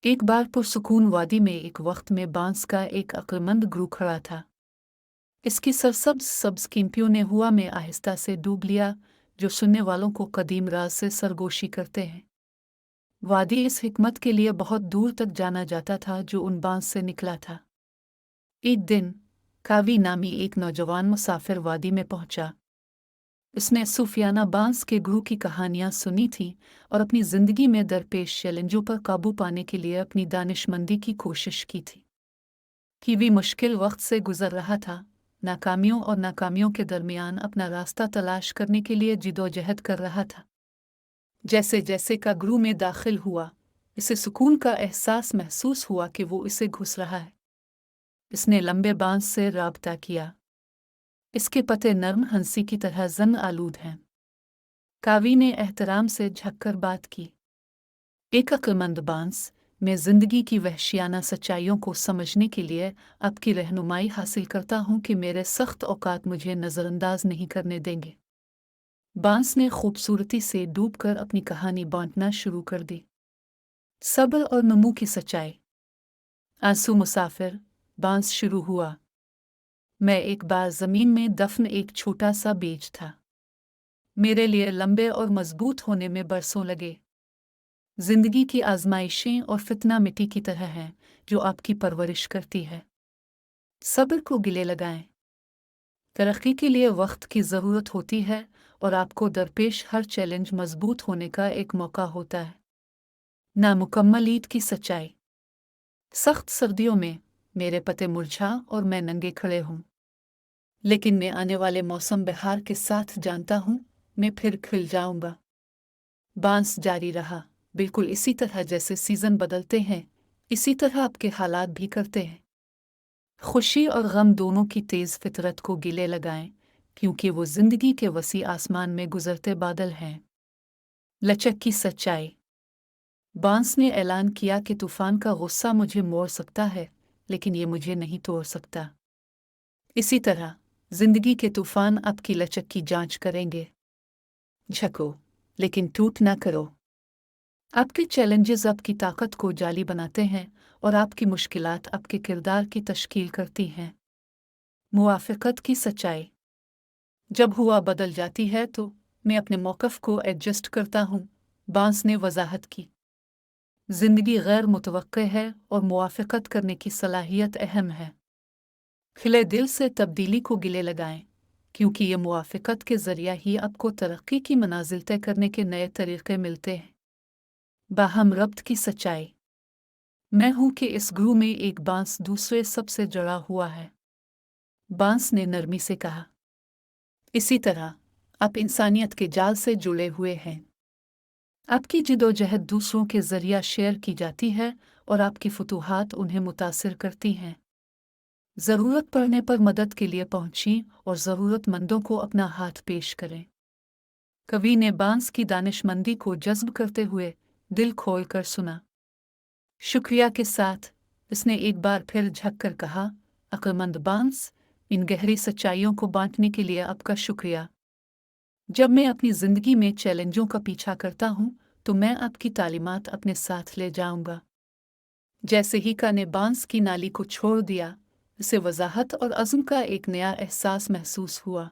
एक बार पुरसुकून वादी में एक वक्त में बांस का एक अक्लमंद ग्रू खड़ा था। इसकी सरसब्ज सब्ज कीमतियों ने हुआ में आहिस्ता से डूब लिया, जो सुनने वालों को कदीम राज से सरगोशी करते हैं। वादी इस हिकमत के लिए बहुत दूर तक जाना जाता था जो उन बांस से निकला था। एक दिन कावी नामी एक नौजवान मुसाफिर वादी में पहुंचा। उसने सूफियाना बांस के गुरु की कहानियां सुनी थी और अपनी जिंदगी में दरपेश चैलेंजों पर काबू पाने के लिए अपनी दानिशमंदी की कोशिश की थी। कीवी मुश्किल वक्त से गुजर रहा था, नाकामियों और नाकामियों के दरमियान अपना रास्ता तलाश करने के लिए जिदोजहद कर रहा था। जैसे जैसे का गुरु में दाखिल हुआ, इसे सुकून का एहसास महसूस हुआ कि वो इसे घुस रहा है। इसने लंबे बांस से राबता किया। इसके पत्ते नर्म हंसी की तरह जन आलूद हैं। कावी ने एहतराम से झककर बात की। एक अक्लमंद बांस, मैं जिंदगी की वहशियाना सच्चाइयों को समझने के लिए आपकी रहनुमाई हासिल करता हूँ कि मेरे सख्त औकात मुझे नज़रअंदाज नहीं करने देंगे। बांस ने खूबसूरती से डूबकर अपनी कहानी बांटना शुरू कर दी। सब्र और नमू की सच्चाई। आंसू मुसाफिर, बांस शुरू हुआ। मैं एक बार जमीन में दफन एक छोटा सा बीज था। मेरे लिए लंबे और मजबूत होने में बरसों लगे। जिंदगी की आजमाइशें और फितना मिट्टी की तरह हैं जो आपकी परवरिश करती है। सब्र को गिले लगाएं। तरक्की के लिए वक्त की ज़रूरत होती है और आपको दरपेश हर चैलेंज मजबूत होने का एक मौका होता है। नामुकम्मल ईद की सच्चाई। सख्त सर्दियों में मेरे पत्ते मुरझा और मैं नंगे खड़े हूँ, लेकिन मैं आने वाले मौसम बहार के साथ जानता हूँ मैं फिर खिल जाऊंगा। बांस जारी रहा। बिल्कुल इसी तरह जैसे सीजन बदलते हैं, इसी तरह आपके हालात भी करते हैं। खुशी और गम दोनों की तेज फितरत को गिले लगाएं, क्योंकि वो जिंदगी के वसी आसमान में गुजरते बादल हैं। लचक की सच्चाई। बांस ने ऐलान किया कि तूफान का गुस्सा मुझे मोड़ सकता है, लेकिन ये मुझे नहीं तोड़ सकता। इसी तरह जिंदगी के तूफान आपकी लचक की जांच करेंगे। झको, लेकिन टूट ना करो। आपके चैलेंजेस आपकी ताकत को जाली बनाते हैं और आपकी मुश्किलात आपके किरदार की तश्कील करती हैं। मुआफ़क़त की सच्चाई। जब हुआ बदल जाती है तो मैं अपने मौक़िफ़ को एडजस्ट करता हूँ, बांस ने वजाहत की। ज़िंदगी गैर मुतवक्के है और मुआफ़क़त करने की सलाहियत अहम है। खिले दिल से तब्दीली को गिले लगाएं, क्योंकि ये मुआफ़क़त के ज़रिया ही आपको तरक्की की मनाजिल तय करने के नए तरीक़े मिलते हैं। बाहम रब्त की सच्चाई। मैं हूं कि इस ग्रू में एक बांस दूसरे सबसे जुड़ा हुआ है। बांस ने नरमी से कहा। इसी तरह आप इंसानियत के जाल से जुड़े हुए हैं। आपकी जिदोजहद दूसरों के ज़रिया शेयर की जाती है और आपकी फतूहात उन्हें मुतासिर करती हैं। ज़रूरत पड़ने पर मदद के लिए पहुंची और ज़रूरतमंदों को अपना हाथ पेश करें। कवि ने बांस की दानिशमंदी को जज्ब करते हुए दिल खोल कर सुना। शुक्रिया के साथ इसने एक बार फिर झककर कहा, अक्लमंद बांस, इन गहरी सच्चाइयों को बांटने के लिए आपका शुक्रिया। जब मैं अपनी ज़िंदगी में चैलेंजों का पीछा करता हूँ तो मैं आपकी तालीमात अपने साथ ले जाऊंगा। जैसे ही का ने बांस की नाली को छोड़ दिया, उसे वजाहत और अज़्म का एक नया एहसास महसूस हुआ।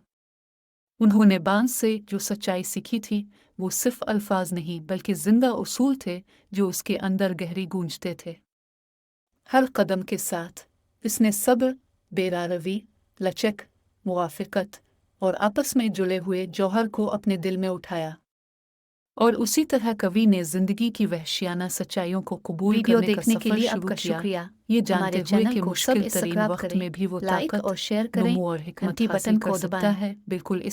उन्होंने बांस से जो सच्चाई सीखी थी वो सिर्फ अल्फाज नहीं बल्कि जिंदा उसूल थे जो उसके अंदर गहरी गूंजते थे। हर कदम के साथ इसने सब्र, बेरारवी, लचक, मुआफ़क़त और आपस में जुड़े हुए जौहर को अपने दिल में उठाया। और उसी तरह कवि ने जिंदगी की वहशियाना सच्चाइयों को कबूल वीडियो करने का देखने के सफर लिए शुरू आपका किया, शुक्रिया। ये हमारे जानते हुए चैनल कि को मुश्किल तरीन सब्सक्राइब वक्त करें, में भी वो लाइक ताकत, और शेयर करें, नमू और हिकमत घंटी हासिल बटन कर को सकता दबाएं। है। बिल्कुल इस